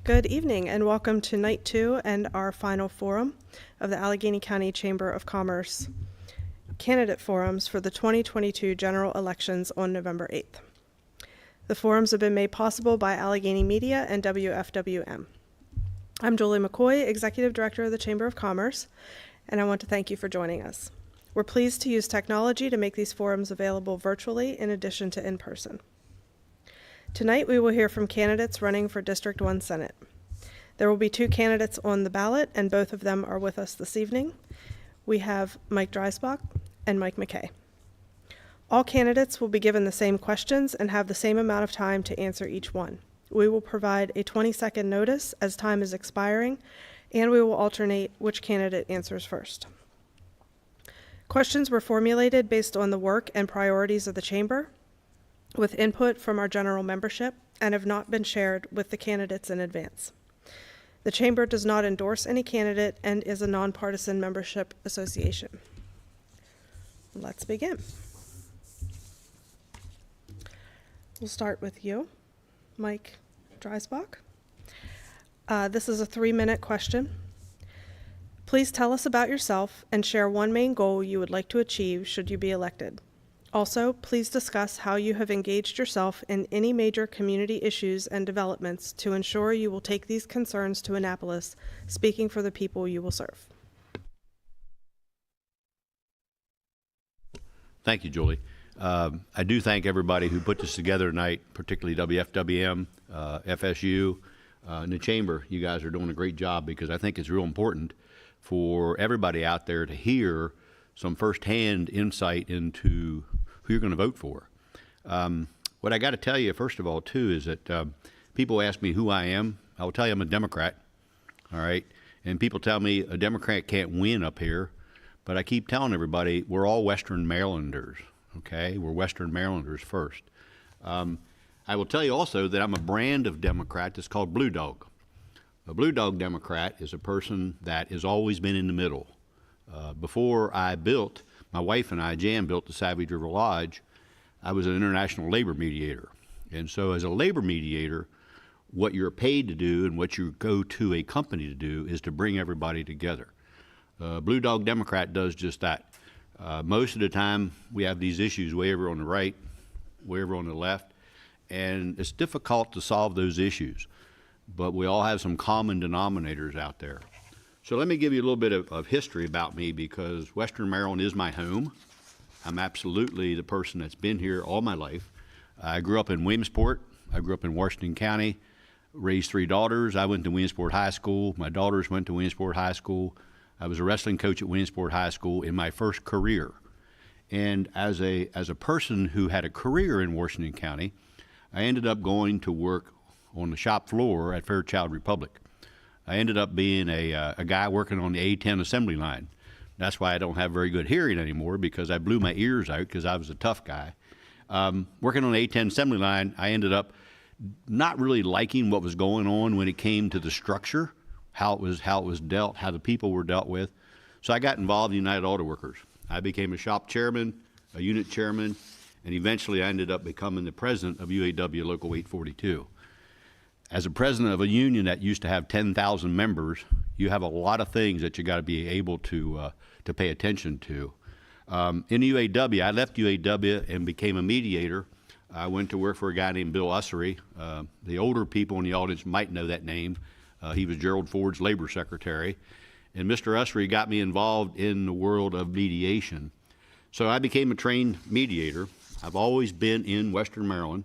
Good evening and welcome to night 2 and our final forum of the Allegany County Chamber of Commerce candidate forums for the 2022 general elections on November 8th. The forums have been made possible by Allegany Media and WFWM. I'm Julie McCoy, Executive Director of the Chamber of Commerce, and I want to thank you for joining us. We're pleased to use technology to make these forums available virtually in addition to in person. Tonight we will hear from candidates running for District 1 Senate. There will be 2 candidates on the ballot, and both of them are with us this evening. We have Mike Dreisbach and Mike McKay. All candidates will be given the same questions and have the same amount of time to answer each one. We will provide a 20-second notice as time is expiring, and we will alternate which candidate answers first. Questions were formulated based on the work and priorities of the Chamber, with input from our general membership, and have not been shared with the candidates in advance. The Chamber does not endorse any candidate and is a nonpartisan membership association. Let's begin. We'll start with you, Mike Dreisbach. This is a 3-minute question. Please tell us about yourself and share one main goal you would like to achieve should you be elected. Also, please discuss how you have engaged yourself in any major community issues and developments to ensure you will take these concerns to Annapolis, speaking for the people you will serve. Thank you, Julie. I do thank everybody who put this together tonight, particularly WFWM, FSU, and the Chamber. You guys are doing a great job because I think it's real important for everybody out there to hear some firsthand insight into who you're going to vote for. What I got to tell you, first of all, too, is that people ask me who I am. I will tell you I'm a Democrat, all right? And people tell me a Democrat can't win up here, but I keep telling everybody we're all Western Marylanders, okay? We're Western Marylanders first. I will tell you also that I'm a brand of Democrat that's called Blue Dog. A Blue Dog Democrat is a person that has always been in the middle. Before my wife and I, Jan, built the Savage River Lodge, I was an international labor mediator. And so as a labor mediator, what you're paid to do and what you go to a company to do is to bring everybody together. Blue Dog Democrat does just that. Most of the time, we have these issues way over on the right, way over on the left, and it's difficult to solve those issues. But we all have some common denominators out there. So let me give you a little bit of history about me because Western Maryland is my home. I'm absolutely the person that's been here all my life. I grew up in Williamsport. I grew up in Washington County, raised 3 daughters. I went to Williamsport High School. My daughters went to Williamsport High School. I was a wrestling coach at Williamsport High School in my first career. And as a person who had a career in Washington County, I ended up going to work on the shop floor at Fairchild Republic. I ended up being a guy working on the A10 assembly line. That's why I don't have very good hearing anymore because I blew my ears out because I was a tough guy. Working on the A10 assembly line, I ended up not really liking what was going on when it came to the structure, how it was dealt, how the people were dealt with. So I got involved in United Auto Workers. I became a shop chairman, a unit chairman, and eventually I ended up becoming the president of UAW Local 842. As a president of a union that used to have 10,000 members, you have a lot of things that you got to be able to pay attention to. In UAW, I left UAW and became a mediator. I went to work for a guy named Bill Ussery. The older people in the audience might know that name. He was Gerald Ford's labor secretary. And Mr. Ussery got me involved in the world of mediation. So I became a trained mediator. I've always been in Western Maryland.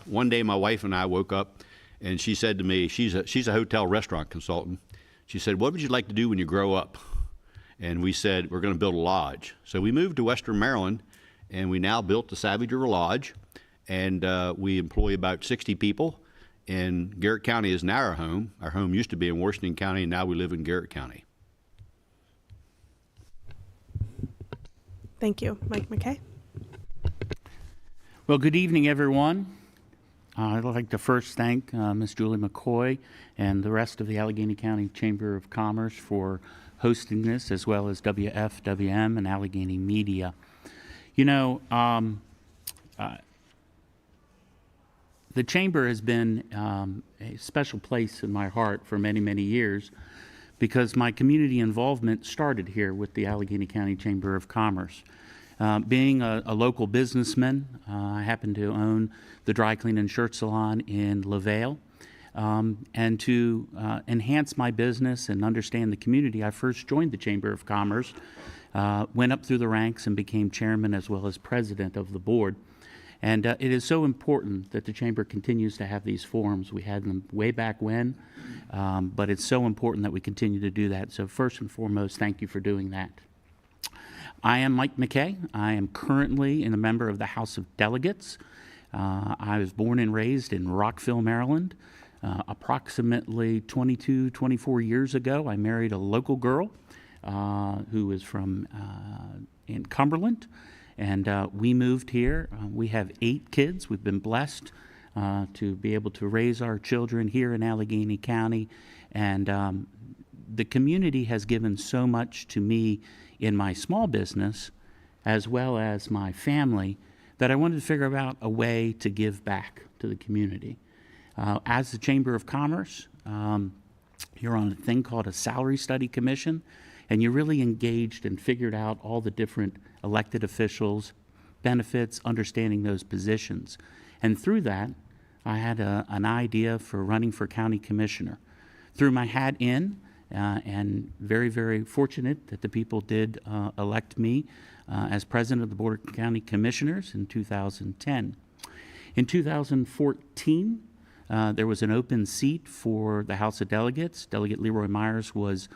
One day my wife and I woke up and she said to me, she's a hotel restaurant consultant. She said, "What would you like to do when you grow up?" And we said, "We're going to build a lodge." So we moved to Western Maryland, and we now built the Savage River Lodge, and we employ about 60 people. And Garrett County is now our home. Our home used to be in Washington County, and now we live in Garrett County. Thank you. Mike McKay. Well, good evening, everyone. I'd like to first thank Ms. Julie McCoy and the rest of the Allegany County Chamber of Commerce for hosting this, as well as WFWM and Allegany Media. You know, The Chamber has been a special place in my heart for many, many years because my community involvement started here with the Allegheny County Chamber of Commerce. Being a local businessman, I happen to own the dry clean and shirt salon in LaVale. And to enhance my business and understand the community, I first joined the Chamber of Commerce, went up through the ranks and became chairman as well as president of the board. And it is so important that the Chamber continues to have these forums. We had them way back when, but it's so important that we continue to do that. So first and foremost, thank you for doing that. I am Mike McKay. I am currently a member of the House of Delegates. I was born and raised in Rockville, Maryland. Approximately 22, 24 years ago, I married a local girl who is from in Cumberland. And we moved here. We have 8 kids. We've been blessed to be able to raise our children here in Allegheny County. And the community has given so much to me in my small business as well as my family that I wanted to figure out a way to give back to the community. As the Chamber of Commerce, you're on a thing called a salary study commission, and you really engaged and figured out all the different elected officials, benefits, understanding those positions. And through that, I had an idea for running for county commissioner. Threw my hat in, and very, very fortunate that the people did elect me as president of the Board of County Commissioners in 2010. In 2014, there was an open seat for the House of Delegates. Delegate Leroy Myers was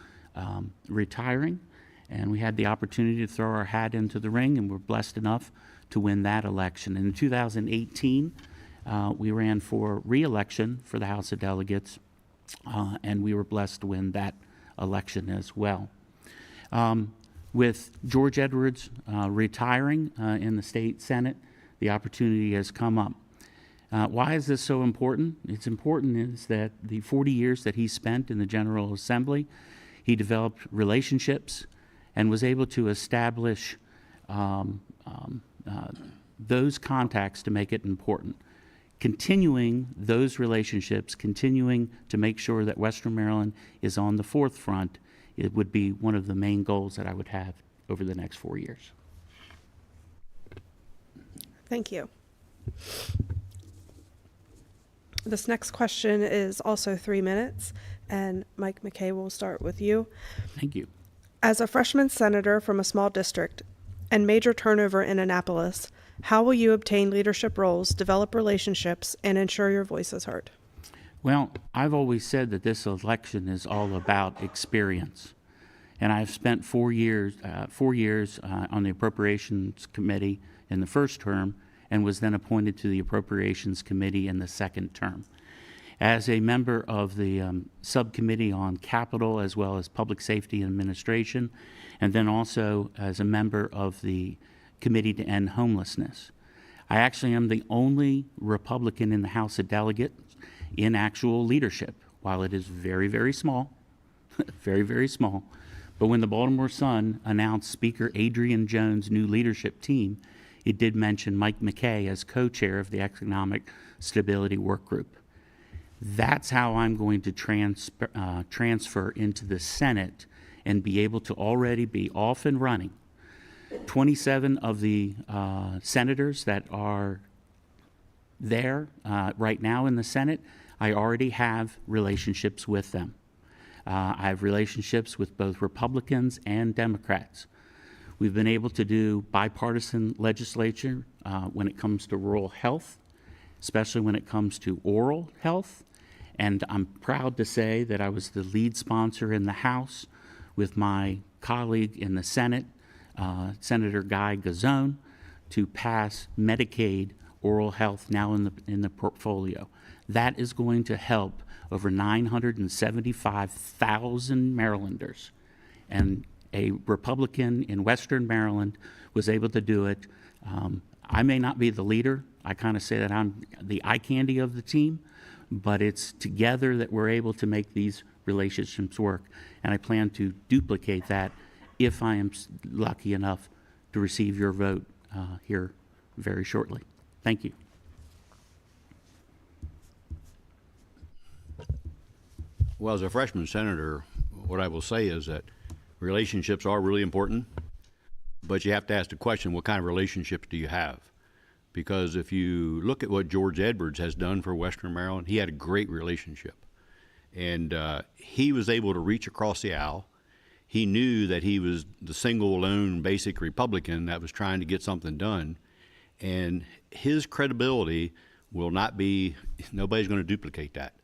retiring, and we had the opportunity to throw our hat into the ring, and we're blessed enough to win that election. And in 2018, we ran for re-election for the House of Delegates, and we were blessed to win that election as well. With George Edwards retiring in the state Senate, the opportunity has come up. Why is this so important? It's important is that the 40 years that he spent in the General Assembly, he developed relationships and was able to establish those contacts to make it important. Continuing those relationships, continuing to make sure that Western Maryland is on the forefront, it would be one of the main goals that I would have over the next 4 years. Thank you. This next question is also 3 minutes, and Mike McKay, will start with you. Thank you. As a freshman senator from a small district and major turnover in Annapolis, how will you obtain leadership roles, develop relationships, and ensure your voice is heard? Well, I've always said that this election is all about experience. And I've spent 4 years on the Appropriations Committee in the first term and was then appointed to the Appropriations Committee in the second term. As a member of the Subcommittee on Capital as well as Public Safety and Administration, and then also as a member of the Committee to End Homelessness. I actually am the only Republican in the House of Delegates in actual leadership, while it is very, very small, very, very small. But when the Baltimore Sun announced Speaker Adrian Jones' new leadership team, it did mention Mike McKay as co-chair of the Economic Stability Work Group. That's how I'm going to transfer into the Senate and be able to already be off and running. 27 of the senators that are there right now in the Senate, I already have relationships with them. I have relationships with both Republicans and Democrats. We've been able to do bipartisan legislation when it comes to rural health, especially when it comes to oral health. And I'm proud to say that I was the lead sponsor in the House with my colleague in the Senate, Senator Guy Gazzone, to pass Medicaid oral health now in the portfolio. That is going to help over 975,000 Marylanders. And a Republican in Western Maryland was able to do it. I may not be the leader. I kind of say that I'm the eye candy of the team, but it's together that we're able to make these relationships work. And I plan to duplicate that if I am lucky enough to receive your vote here very shortly. Thank you. Well, as a freshman senator, what I will say is that relationships are really important, but you have to ask the question, what kind of relationships do you have? Because if you look at what George Edwards has done for Western Maryland, he had a great relationship. And he was able to reach across the aisle. He knew that he was the single lone basic Republican that was trying to get something done. And his credibility will not be, nobody's going to duplicate that.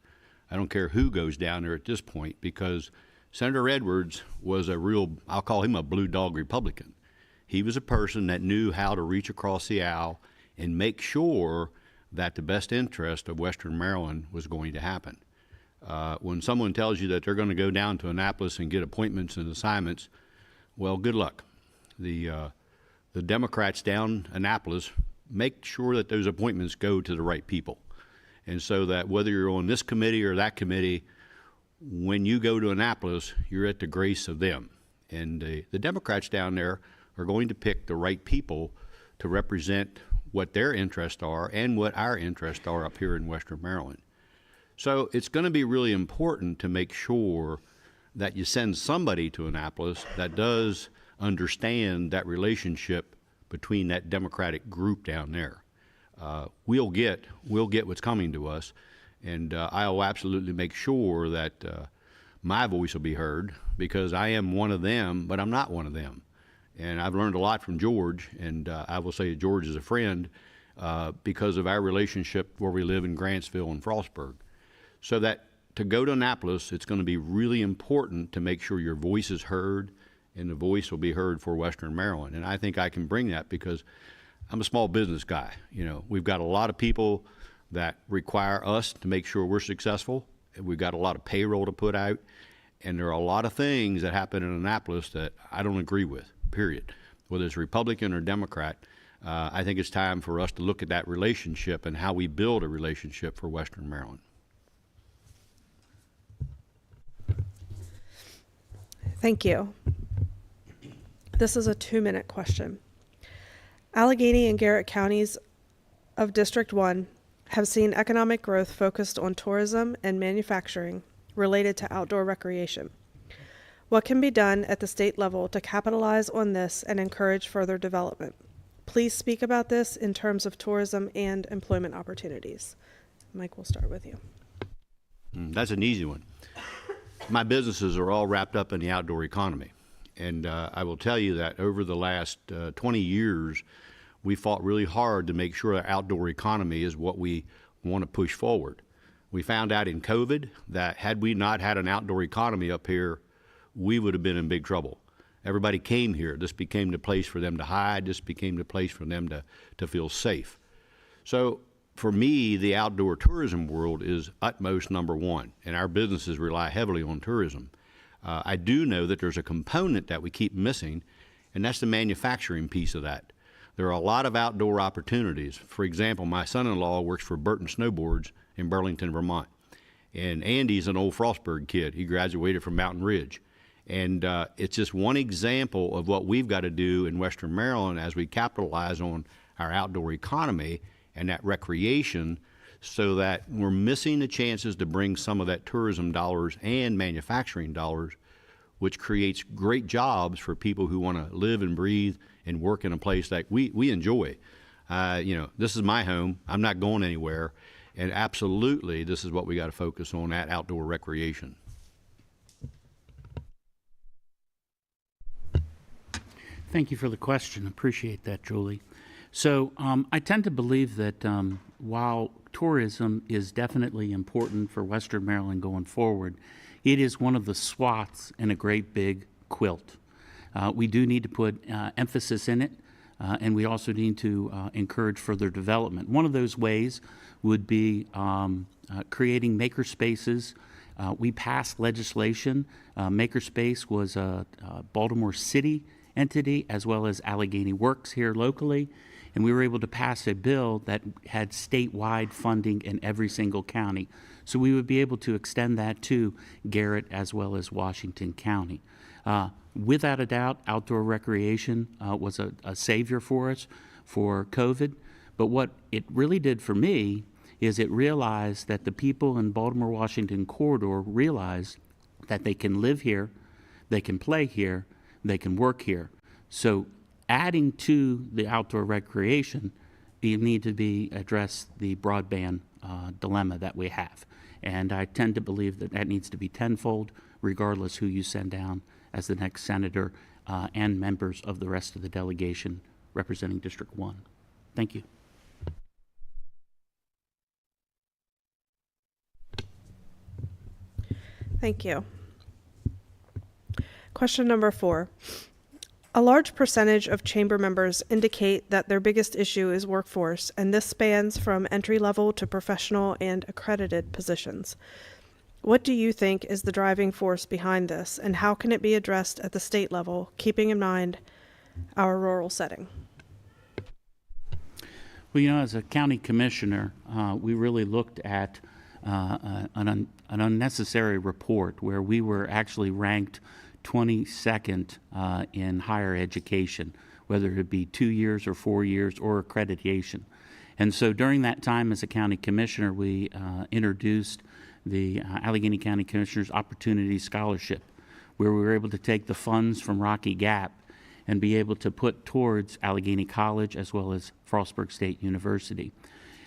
I don't care who goes down there at this point, because Senator Edwards was a real, I'll call him a blue dog Republican. He was a person that knew how to reach across the aisle and make sure that the best interest of Western Maryland was going to happen. When someone tells you that they're going to go down to Annapolis and get appointments and assignments, well, good luck. The Democrats down Annapolis make sure that those appointments go to the right people. And so that whether you're on this committee or that committee, when you go to Annapolis, you're at the grace of them. And the Democrats down there are going to pick the right people to represent what their interests are and what our interests are up here in Western Maryland. So it's going to be really important to make sure that you send somebody to Annapolis that does understand that relationship between that Democratic group down there. We'll get what's coming to us, and I'll absolutely make sure that my voice will be heard, because I am one of them, but I'm not one of them. And I've learned a lot from George, and I will say George is a friend because of our relationship where we live in Grantsville and Frostburg. So that to go to Annapolis, it's going to be really important to make sure your voice is heard, and the voice will be heard for Western Maryland. And I think I can bring that because I'm a small business guy. You know, we've got a lot of people that require us to make sure we're successful. We've got a lot of payroll to put out, and there are a lot of things that happen in Annapolis that I don't agree with, period. Whether it's Republican or Democrat, I think it's time for us to look at that relationship and how we build a relationship for Western Maryland. Thank you. This is a 2-minute question. Allegany and Garrett counties of District 1 have seen economic growth focused on tourism and manufacturing related to outdoor recreation. What can be done at the state level to capitalize on this and encourage further development? Please speak about this in terms of tourism and employment opportunities. Mike, we'll start with you. That's an easy one. My businesses are all wrapped up in the outdoor economy. And I will tell you that over the last 20 years, we fought really hard to make sure our outdoor economy is what we want to push forward. We found out in COVID that had we not had an outdoor economy up here, we would have been in big trouble. Everybody came here. This became the place for them to hide. This became the place for them to feel safe. So for me, the outdoor tourism world is utmost number one, and our businesses rely heavily on tourism. I do know that there's a component that we keep missing, and that's the manufacturing piece of that. There are a lot of outdoor opportunities. For example, my son-in-law works for Burton Snowboards in Burlington, Vermont. And Andy's an old Frostburg kid. He graduated from Mountain Ridge. And it's just one example of what we've got to do in Western Maryland as we capitalize on our outdoor economy and that recreation, so that we're missing the chances to bring some of that tourism dollars and manufacturing dollars, which creates great jobs for people who want to live and breathe and work in a place that we enjoy. You know, this is my home. I'm not going anywhere. And absolutely, this is what we got to focus on, at outdoor recreation. Thank you for the question. Appreciate that, Julie. So I tend to believe that while tourism is definitely important for Western Maryland going forward, it is one of the swaths in a great big quilt. We do need to put emphasis in it, and we also need to encourage further development. One of those ways would be creating maker spaces. We passed legislation. Makerspace was a Baltimore City entity, as well as Allegany Works here locally, and we were able to pass a bill that had statewide funding in every single county. So we would be able to extend that to Garrett as well as Washington County. Without a doubt, outdoor recreation was a savior for us for COVID, but what it really did for me is it realized that the people in Baltimore-Washington corridor realize that they can live here, they can play here, they can work here. So adding to the outdoor recreation, you need to address the broadband dilemma that we have. And I tend to believe that that needs to be tenfold, regardless who you send down as the next senator and members of the rest of the delegation representing District 1. Thank you. Thank you. Question number 4. A large percentage of chamber members indicate that their biggest issue is workforce, and this spans from entry-level to professional and accredited positions. What do you think is the driving force behind this, and how can it be addressed at the state level, keeping in mind our rural setting? Well, you know, as a county commissioner, we really looked at an unnecessary report where we were actually ranked 22nd in higher education, whether it be 2 years or 4 years or accreditation. And so during that time as a county commissioner, we introduced the Allegheny County Commissioners Opportunity Scholarship, where we were able to take the funds from Rocky Gap and be able to put towards Allegheny College as well as Frostburg State University.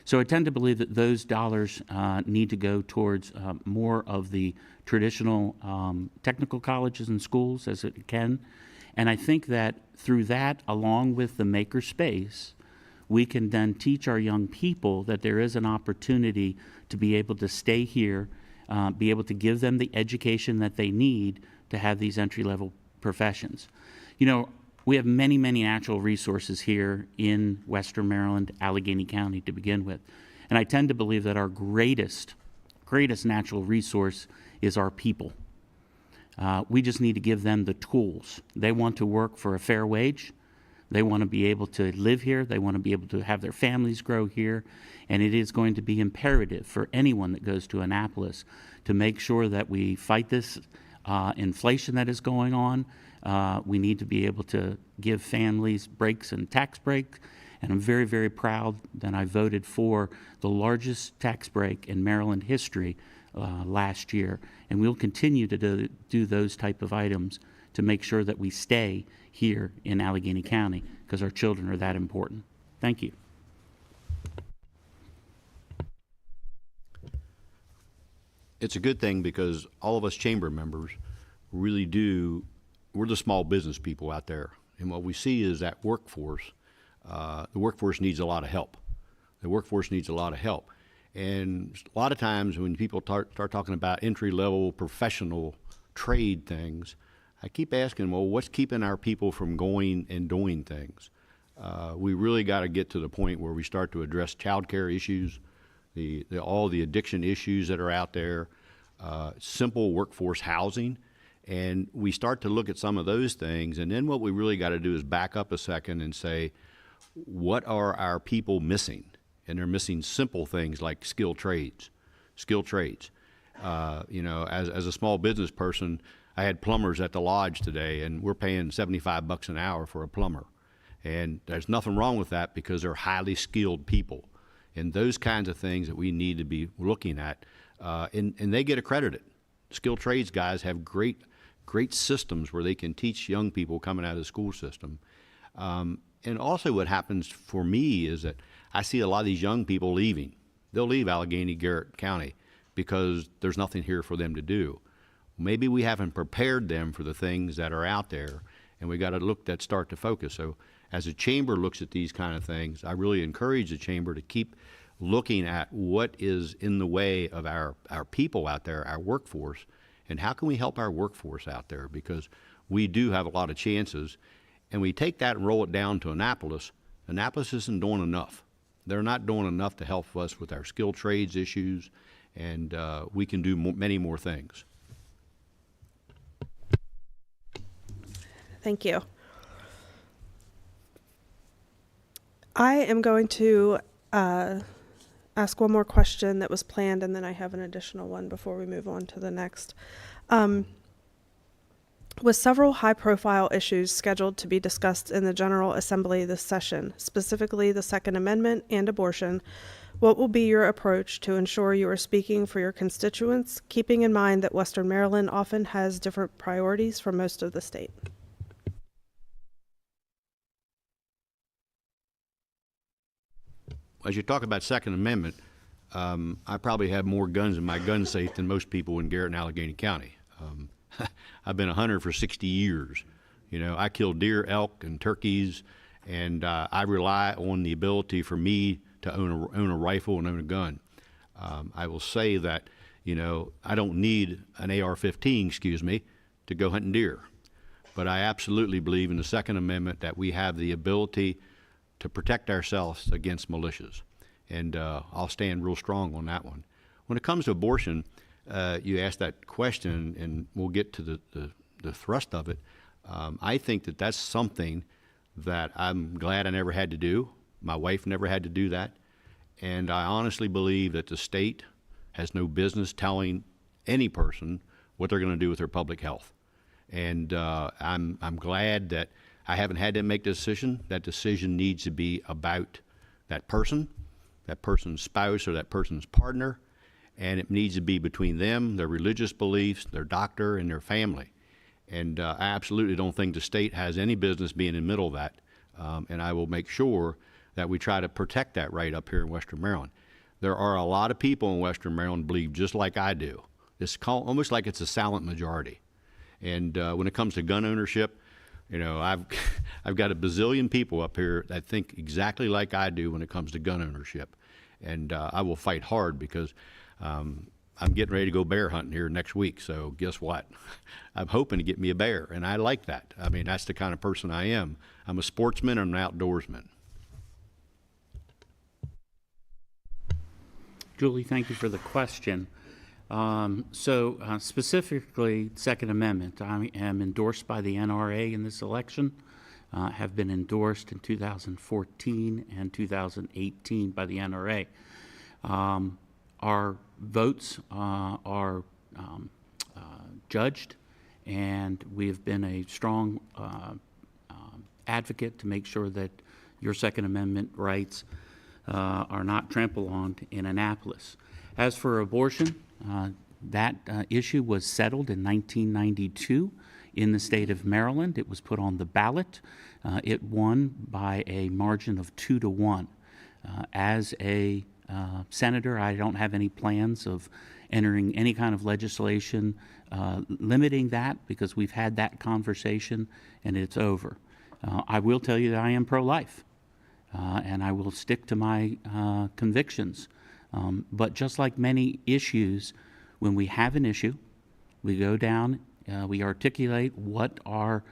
So I tend to believe that those dollars need to go towards more of the traditional technical colleges and schools as it can. And I think that through that, along with the maker space, we can then teach our young people that there is an opportunity to be able to stay here, be able to give them the education that they need to have these entry-level professions. You know, we have many, many natural resources here in Western Maryland, Allegheny County to begin with. And I tend to believe that our greatest natural resource is our people. We just need to give them the tools. They want to work for a fair wage. They want to be able to live here. They want to be able to have their families grow here. And it is going to be imperative for anyone that goes to Annapolis to make sure that we fight this inflation that is going on. We need to be able to give families breaks and tax breaks. And I'm very, very proud that I voted for the largest tax break in Maryland history last year. And we'll continue to do those type of items to make sure that we stay here in Allegheny County because our children are that important. Thank you. It's a good thing because all of us chamber members really we're the small business people out there. And what we see is that workforce, the workforce needs a lot of help. The workforce needs a lot of help. And a lot of times when people start talking about entry-level professional trade things, I keep asking, well, what's keeping our people from going and doing things? We really got to get to the point where we start to address child care issues, all the addiction issues that are out there, simple workforce housing, and we start to look at some of those things. And then what we really got to do is back up a second and say, what are our people missing? And they're missing simple things like skilled trades. You know, as a small business person, I had plumbers at the lodge today, and we're paying $75 an hour for a plumber. And there's nothing wrong with that because they're highly skilled people. And those kinds of things that we need to be looking at, and they get accredited. Skilled trades guys have great systems where they can teach young people coming out of the school system. And also what happens for me is that I see a lot of these young people leaving. They'll leave Allegheny, Garrett County because there's nothing here for them to do. Maybe we haven't prepared them for the things that are out there, and we got to start to focus. So as a chamber looks at these kind of things, I really encourage the chamber to keep looking at what is in the way of our people out there, our workforce, and how can we help our workforce out there, because we do have a lot of chances. And we take that and roll it down to Annapolis. Annapolis isn't doing enough. They're not doing enough to help us with our skilled trades issues, and we can do many more things. Thank you. I am going to ask one more question that was planned, and then I have an additional one before we move on to the next. With several high-profile issues scheduled to be discussed in the General Assembly this session, specifically the Second Amendment and abortion, What will be your approach to ensure you are speaking for your constituents, keeping in mind that Western Maryland often has different priorities from most of the state? As you talk about Second Amendment, I probably have more guns in my gun safe than most people in Garrett and Allegany County. I've been a hunter for 60 years. You know, I kill deer, elk, and turkeys, and I rely on the ability for me to own a rifle and own a gun. I will say that, you know, I don't need an AR-15, excuse me, to go hunting deer. But I absolutely believe in the Second Amendment that we have the ability to protect ourselves against militias. And I'll stand real strong on that one. When it comes to abortion, you asked that question, and we'll get to the thrust of it. I think that that's something that I'm glad I never had to do. My wife never had to do that. And I honestly believe that the state has no business telling any person what they're going to do with their public health. And I'm glad that I haven't had to make the decision. That decision needs to be about that person's spouse or that person's partner, and it needs to be between them, their religious beliefs, their doctor, and their family. And I absolutely don't think the state has any business being in the middle of that, and I will make sure that we try to protect that right up here in Western Maryland. There are a lot of people in Western Maryland believe just like I do. It's almost like it's a silent majority. And when it comes to gun ownership, you know, I've got a bazillion people up here that think exactly like I do when it comes to gun ownership. And I will fight hard because I'm getting ready to go bear hunting here next week. So guess what? I'm hoping to get me a bear, and I like that. I mean, that's the kind of person I am. I'm a sportsman and an outdoorsman. Julie, thank you for the question. Specifically, Second Amendment, I am endorsed by the NRA in this election, have been endorsed in 2014 and 2018 by the NRA. Our votes are judged, and we have been a strong advocate to make sure that your Second Amendment rights are not trampled on in Annapolis. As for abortion, that issue was settled in 1992 in the state of Maryland. It was put on the ballot. It won by a margin of 2-1. As a senator, I don't have any plans of entering any kind of legislation limiting that, because we've had that conversation and it's over. I will tell you that I am pro-life, and I will stick to my convictions. But just like many issues, when we have an issue, we go down, we articulate what our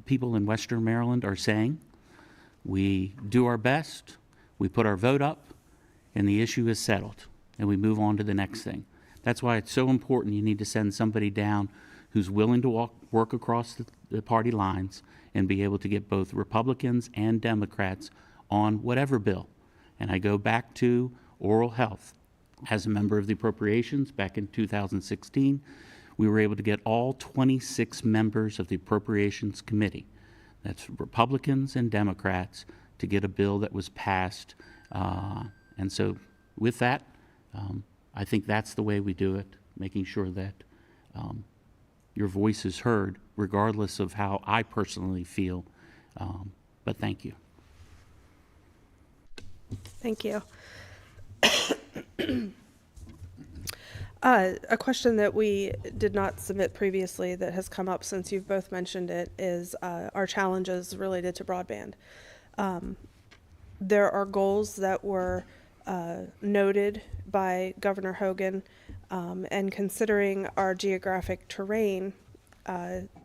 people in Western Maryland are saying. We do our best, we put our vote up, and the issue is settled, and we move on to the next thing. That's why it's so important you need to send somebody down who's willing to work across the party lines and be able to get both Republicans and Democrats on whatever bill. And I go back to oral health. As a member of the Appropriations back in 2016, we were able to get all 26 members of the Appropriations Committee, that's Republicans and Democrats, to get a bill that was passed. And so with that, I think that's the way we do it, making sure that your voice is heard, regardless of how I personally feel. But thank you. Thank you. A question that we did not submit previously that has come up since you've both mentioned it is our challenges related to broadband. There are goals that were noted by Governor Hogan, and considering our geographic terrain,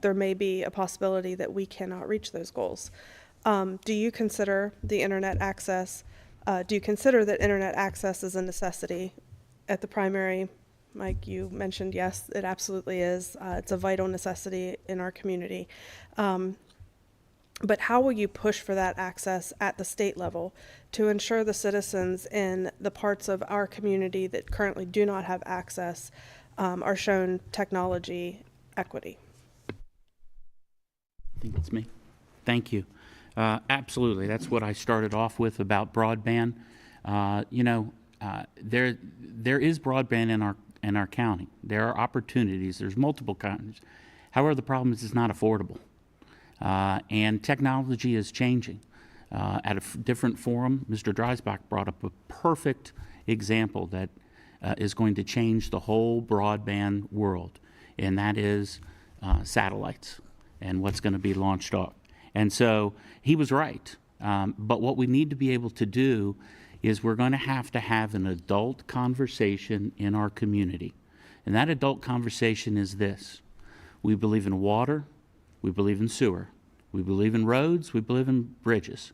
there may be a possibility that we cannot reach those goals. Do you consider the internet access? Do you consider that internet access is a necessity at the primary? Mike, you mentioned, yes, it absolutely is. It's a vital necessity in our community. But how will you push for that access at the state level to ensure the citizens in the parts of our community that currently do not have access are shown technology equity? I think it's me. Thank you. Absolutely. That's what I started off with about broadband. There is broadband in our county. There are opportunities. There's multiple kinds. However, the problem is it's not affordable. And technology is changing. At a different forum, Mr. Dreisbach brought up a perfect example that is going to change the whole broadband world, and that is satellites and what's going to be launched off. And so he was right. But what we need to be able to do is we're going to have an adult conversation in our community. And that adult conversation is this: we believe in water, we believe in sewer, we believe in roads, we believe in bridges.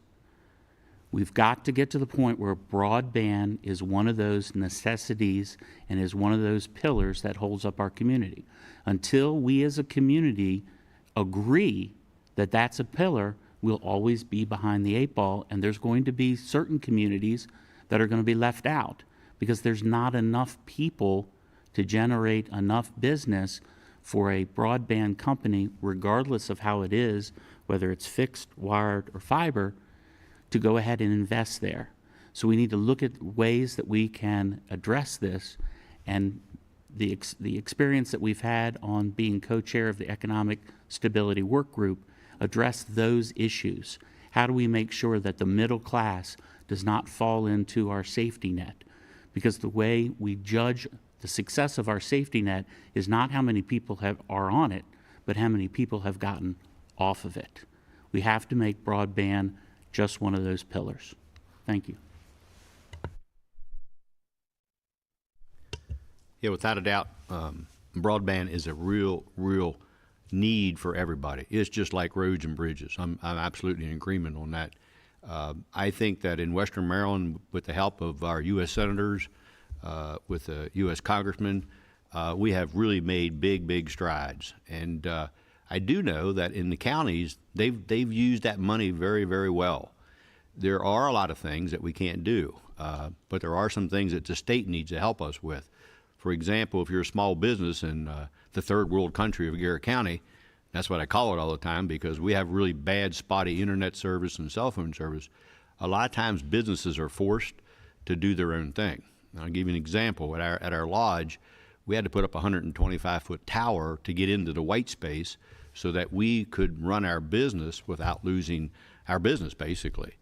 We've got to get to the point where broadband is one of those necessities and is one of those pillars that holds up our community. Until we as a community agree that that's a pillar, we'll always be behind the eight ball, and there's going to be certain communities that are going to be left out because there's not enough people to generate enough business for a broadband company, regardless of how it is, whether it's fixed, wired, or fiber, to go ahead and invest there. So we need to look at ways that we can address this, and the experience that we've had on being co-chair of the Economic Stability Work Group address those issues. How do we make sure that the middle class does not fall into our safety net? Because the way we judge the success of our safety net is not how many people are on it, but how many people have gotten off of it. We have to make broadband just one of those pillars. Thank you. Yeah, without a doubt, broadband is a real need for everybody. It's just like roads and bridges. I'm absolutely in agreement on that. I think that in Western Maryland, with the help of our U.S. senators, with the U.S. congressmen, we have really made big strides. And I do know that in the counties, they've used that money very well. There are a lot of things that we can't do, but there are some things that the state needs to help us with. For example, if you're a small business in the third world country of Garrett County, that's what I call it all the time because we have really bad, spotty internet service and cell phone service. A lot of times businesses are forced to do their own thing. I'll give you an example. At our lodge, we had to put up a 125-foot tower to get into the white space so that we could run our business without losing our business, basically.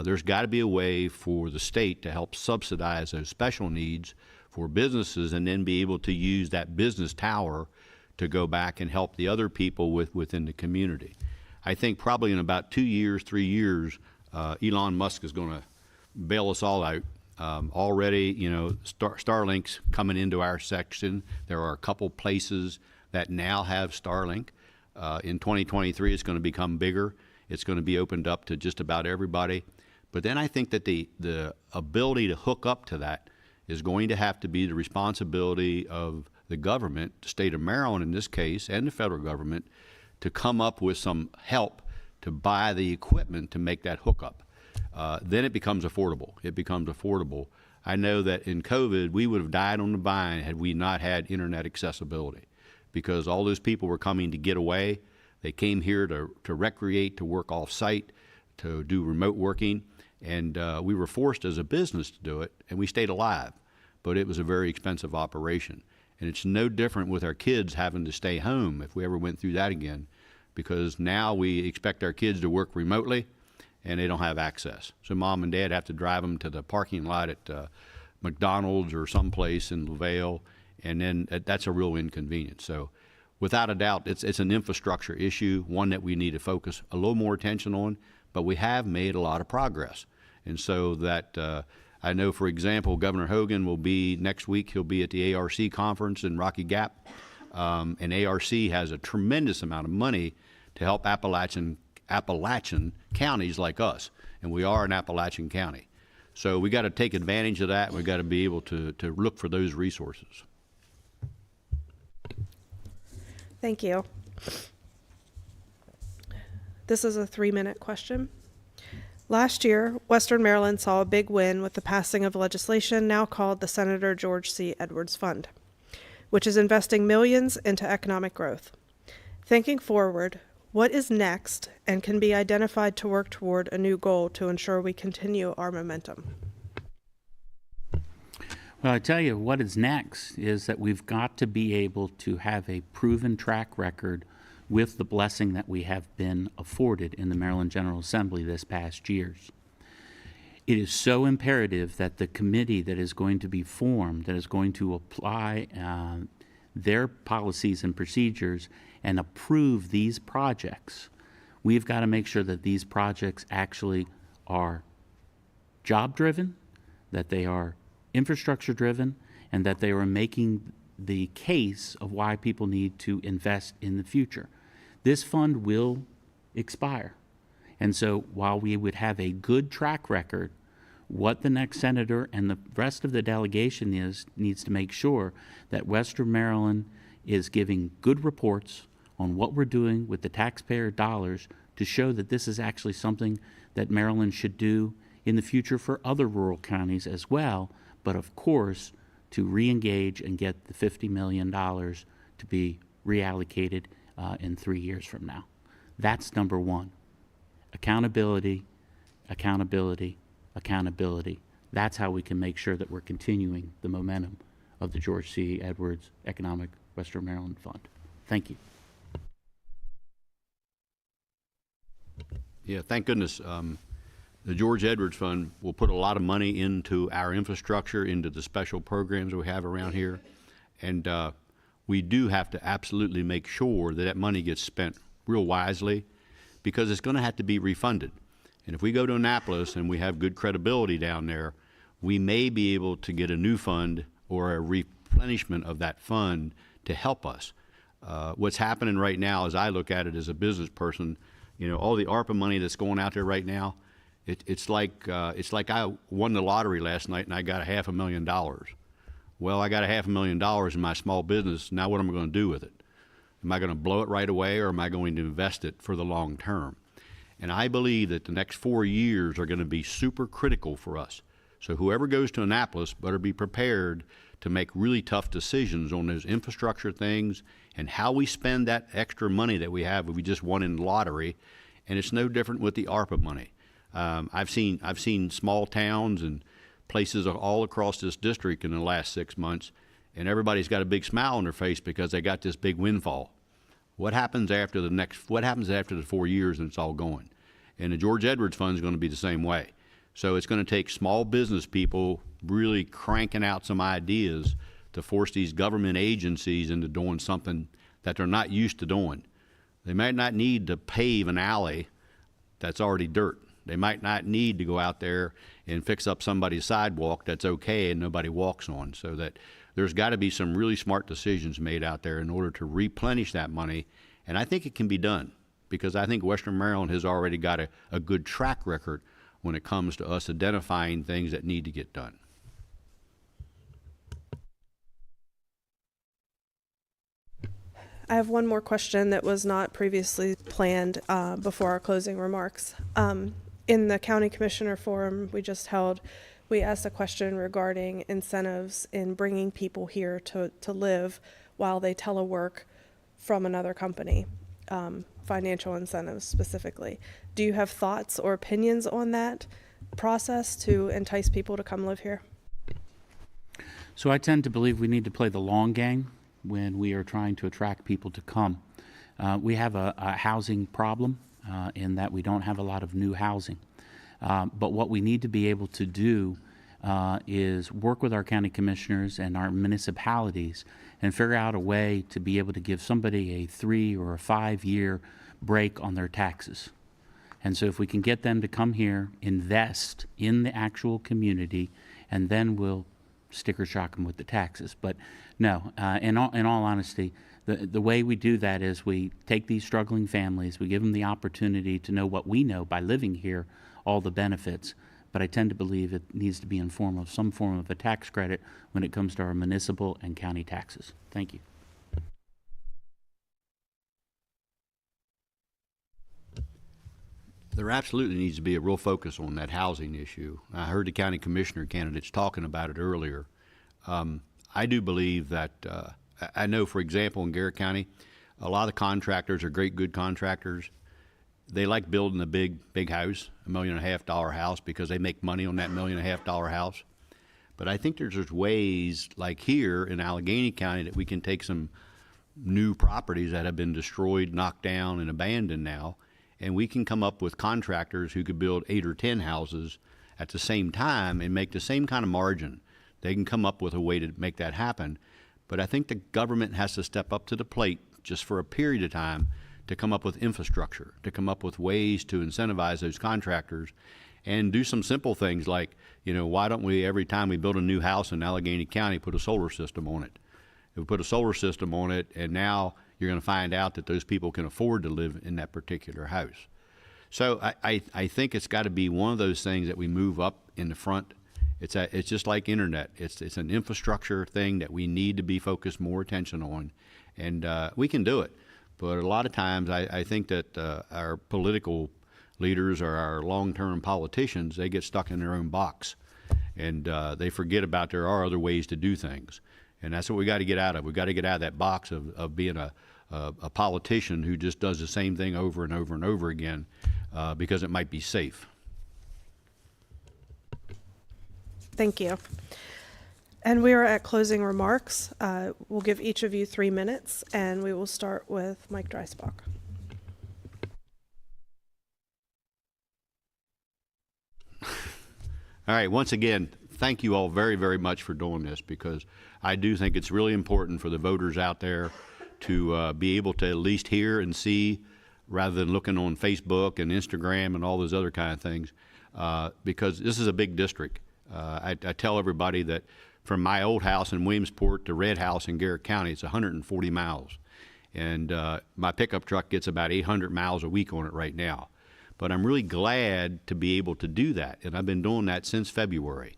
There's got to be a way for the state to help subsidize those special needs for businesses and then be able to use that business tower to go back and help the other people within the community. I think probably in about 2 years, 3 years, Elon Musk is going to bail us all out. Already, Starlink's coming into our section. There are a couple places that now have Starlink. In 2023, it's going to become bigger. It's going to be opened up to just about everybody. But then I think that the ability to hook up to that is going to have to be the responsibility of the government, the state of Maryland in this case, and the federal government, to come up with some help to buy the equipment to make that hookup. Then it becomes affordable. I know that in COVID, we would have died on the vine had we not had internet accessibility, because all those people were coming to get away. They came here to recreate, to work off-site, to do remote working, and we were forced as a business to do it, and we stayed alive. But it was a very expensive operation. And it's no different with our kids having to stay home if we ever went through that again, because now we expect our kids to work remotely, and they don't have access. So mom and dad have to drive them to the parking lot at McDonald's or someplace in LaVale, and then that's a real inconvenience. So without a doubt, it's an infrastructure issue, one that we need to focus a little more attention on, but we have made a lot of progress. And so that I know, for example, Governor Hogan will be, next week, he'll be at the ARC conference in Rocky Gap, and ARC has a tremendous amount of money to help Appalachian counties like us, and we are an Appalachian county. So we got to take advantage of that, and we got to be able to look for those resources. Thank you. This is a 3-minute question. Last year, Western Maryland saw a big win with the passing of legislation now called the Senator George C. Edwards Fund, which is investing millions into economic growth. Thinking forward, what is next and can be identified to work toward a new goal to ensure we continue our momentum? Well, I tell you, what is next is that we've got to be able to have a proven track record with the blessing that we have been afforded in the Maryland General Assembly this past years. It is so imperative that the committee that is going to be formed, that is going to apply their policies and procedures and approve these projects, we've got to make sure that these projects actually are job-driven, that they are infrastructure-driven, and that they are making the case of why people need to invest in the future. This fund will expire. And so while we would have a good track record, what the next senator and the rest of the delegation needs to make sure that Western Maryland is giving good reports on what we're doing with the taxpayer dollars to show that this is actually something that Maryland should do in the future for other rural counties as well, but of course to re-engage and get the $50 million to be reallocated in 3 years from now. That's number one. Accountability, accountability, accountability. That's how we can make sure that we're continuing the momentum of the George C. Edwards Economic Western Maryland Fund. Thank you. Yeah, thank goodness. The George Edwards Fund will put a lot of money into our infrastructure, into the special programs we have around here. And we do have to absolutely make sure that that money gets spent real wisely, because it's going to have to be refunded. And if we go to Annapolis and we have good credibility down there, we may be able to get a new fund or a replenishment of that fund to help us. What's happening right now, as I look at it as a business person, you know, all the ARPA money that's going out there right now, it's like I won the lottery last night and I got $500,000. Well, I got $500,000 in my small business. Now what am I going to do with it? Am I going to blow it right away, or am I going to invest it for the long term? And I believe that the next 4 years are going to be super critical for us. So whoever goes to Annapolis better be prepared to make really tough decisions on those infrastructure things and how we spend that extra money that we have. We just won in the lottery, and it's no different with the ARPA money. I've seen small towns and places all across this district in the last 6 months, and everybody's got a big smile on their face because they got this big windfall. What happens after the 4 years and it's all going? And the George Edwards Fund is going to be the same way. So it's going to take small business people really cranking out some ideas to force these government agencies into doing something that they're not used to doing. They might not need to pave an alley that's already dirt. They might not need to go out there and fix up somebody's sidewalk that's okay and nobody walks on. So that there's got to be some really smart decisions made out there in order to replenish that money. And I think it can be done, because I think Western Maryland has already got a good track record when it comes to us identifying things that need to get done. I have one more question that was not previously planned before our closing remarks. In the County Commissioner Forum we just held, we asked a question regarding incentives in bringing people here to live while they telework from another company, financial incentives specifically. Do you have thoughts or opinions on that process to entice people to come live here? So I tend to believe we need to play the long game when we are trying to attract people to come. We have a housing problem in that we don't have a lot of new housing. But what we need to be able to do is work with our county commissioners and our municipalities and figure out a way to be able to give somebody a 3 or a 5 year break on their taxes. And so if we can get them to come here, invest in the actual community, and then we'll sticker shock them with the taxes. But no, in all honesty, the way we do that is we take these struggling families, we give them the opportunity to know what we know by living here, all the benefits. But I tend to believe it needs to be in some form of a tax credit when it comes to our municipal and county taxes. Thank you. There absolutely needs to be a real focus on that housing issue. I heard the county commissioner candidates talking about it earlier. I do believe that, I know, for example, in Garrett County, a lot of the contractors are great, good contractors. They like building a big house, $1.5 million house, because they make money on that $1.5 million house. But I think there's just ways, like here in Allegany County, that we can take some new properties that have been destroyed, knocked down, and abandoned now, and we can come up with contractors who could build 8 or 10 houses at the same time and make the same kind of margin. They can come up with a way to make that happen. But I think the government has to step up to the plate just for a period of time to come up with infrastructure, to come up with ways to incentivize those contractors and do some simple things like, why don't we, every time we build a new house in Allegany County, put a solar system on it? If we put a solar system on it, and now you're going to find out that those people can afford to live in that particular house. So I think it's got to be one of those things that we move up in the front. It's just like internet. It's an infrastructure thing that we need to be focused more attention on, and we can do it. But a lot of times I think that our political leaders or our long-term politicians, they get stuck in their own box, and they forget about there are other ways to do things. And that's what we got to get out of. We've got to get out of that box of being a politician who just does the same thing over and over and over again because it might be safe. Thank you. And we are at closing remarks. We'll give each of you 3 minutes, and we will start with Mike Dreisbach. All right, once again, thank you all very, very much for doing this, because I do think it's really important for the voters out there to be able to at least hear and see, rather than looking on Facebook and Instagram and all those other kind of things, because this is a big district. I tell everybody that from my old house in Williamsport to Red House in Garrett County, it's 140 miles. And my pickup truck gets about 800 miles a week on it right now. But I'm really glad to be able to do that, and I've been doing that since February.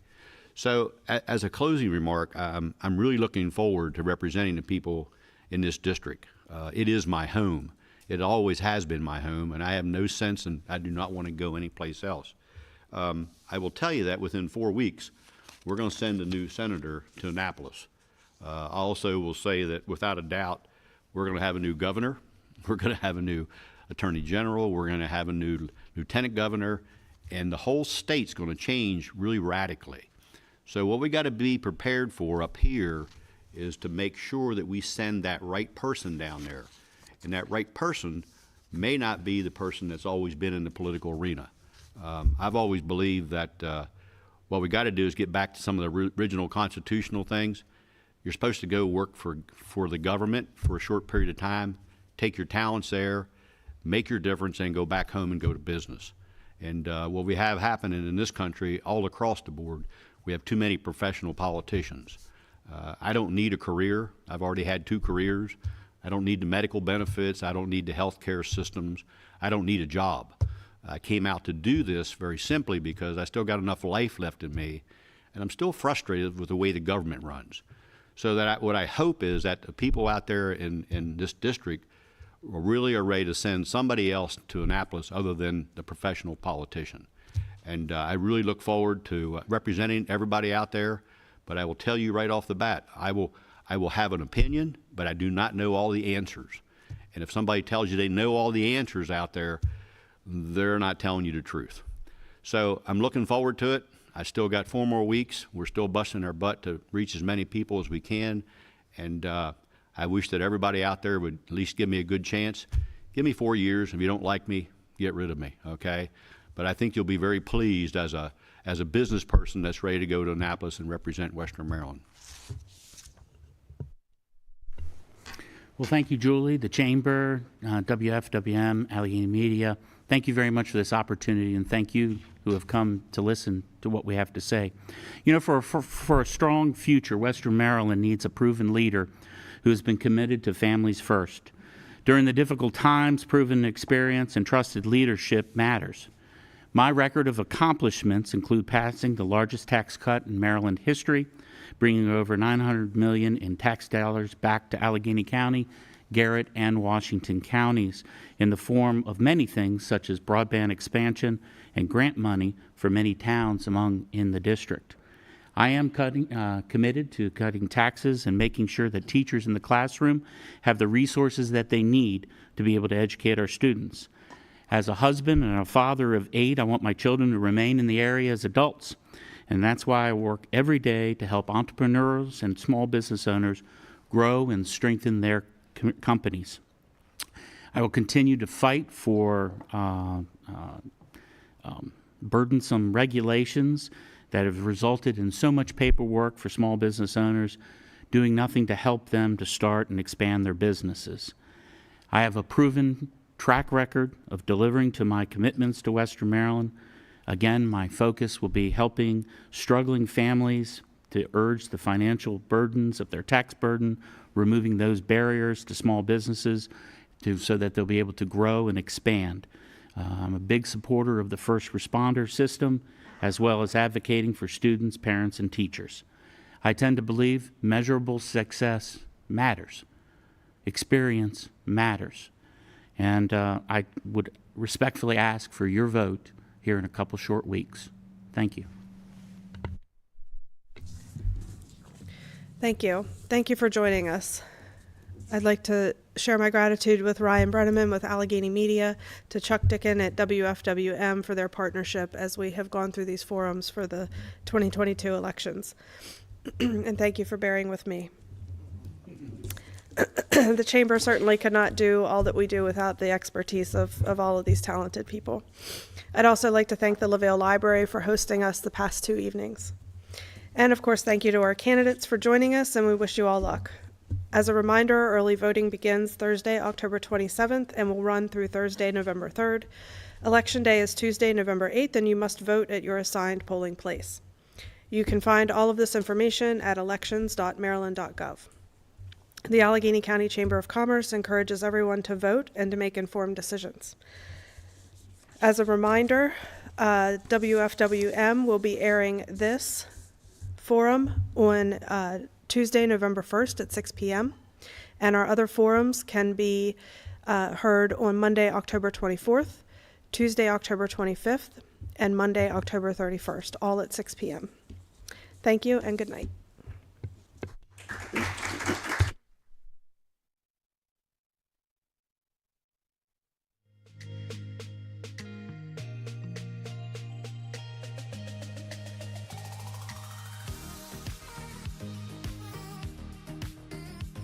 So as a closing remark, I'm really looking forward to representing the people in this district. It is my home. It always has been my home, and I have no sense, and I do not want to go anyplace else. I will tell you that within 4 weeks, we're going to send a new senator to Annapolis. I also will say that without a doubt, we're going to have a new governor. We're going to have a new attorney general. We're going to have a new lieutenant governor, and the whole state's going to change really radically. So what we got to be prepared for up here is to make sure that we send that right person down there. And that right person may not be the person that's always been in the political arena. I've always believed that what we got to do is get back to some of the original constitutional things. You're supposed to go work for the government for a short period of time, take your talents there, make your difference, and go back home and go to business. And what we have happening in this country all across the board, we have too many professional politicians. I don't need a career. I've already had 2 careers. I don't need the medical benefits. I don't need the health care systems. I don't need a job. I came out to do this very simply because I still got enough life left in me, and I'm still frustrated with the way the government runs. So that what I hope is that the people out there in this district really are ready to send somebody else to Annapolis other than the professional politician. And I really look forward to representing everybody out there, but I will tell you right off the bat, I will have an opinion, but I do not know all the answers. And if somebody tells you they know all the answers out there, they're not telling you the truth. So I'm looking forward to it. I still got 4 more weeks. We're still busting our butt to reach as many people as we can. And I wish that everybody out there would at least give me a good chance. Give me 4 years. If you don't like me, get rid of me, okay? But I think you'll be very pleased as a business person that's ready to go to Annapolis and represent Western Maryland. Well, thank you, Julie, the Chamber, WFWM, Allegany Media. Thank you very much for this opportunity, and thank you who have come to listen to what we have to say. You know, for a strong future, Western Maryland needs a proven leader who has been committed to families first. During the difficult times, proven experience and trusted leadership matters. My record of accomplishments include passing the largest tax cut in Maryland history, bringing over $900 million in tax dollars back to Allegany County, Garrett, and Washington counties in the form of many things such as broadband expansion and grant money for many towns in the district. I am committed to cutting taxes and making sure that teachers in the classroom have the resources that they need to be able to educate our students. As a husband and a father of 8, I want my children to remain in the area as adults And that's why I work every day to help entrepreneurs and small business owners grow and strengthen their companies. I will continue to fight for burdensome regulations that have resulted in so much paperwork for small business owners, doing nothing to help them to start and expand their businesses. I have a proven track record of delivering to my commitments to Western Maryland. Again, my focus will be helping struggling families to urge the financial burdens of their tax burden, removing those barriers to small businesses so that they'll be able to grow and expand. I'm a big supporter of the first responder system, as well as advocating for students, parents, and teachers. I tend to believe measurable success matters. Experience matters. And I would respectfully ask for your vote here in a couple short weeks. Thank you. Thank you. Thank you for joining us. I'd like to share my gratitude with Ryan Brenneman with Allegany Media, to Chuck Dickin at WFWM for their partnership as we have gone through these forums for the 2022 elections. And thank you for bearing with me. The Chamber certainly could not do all that we do without the expertise of all of these talented people. I'd also like to thank the LaVale Library for hosting us the past 2 evenings. And of course, thank you to our candidates for joining us, and we wish you all luck. As a reminder, early voting begins Thursday, October 27th, and will run through Thursday, November 3rd. Election day is Tuesday, November 8th, and you must vote at your assigned polling place. You can find all of this information at elections.maryland.gov. The Allegany County Chamber of Commerce encourages everyone to vote and to make informed decisions. As a reminder, WFWM will be airing this forum on Tuesday, November 1st at 6 p.m. And our other forums can be heard on Monday, October 24th, Tuesday, October 25th, and Monday, October 31st, all at 6 p.m. Thank you and good night.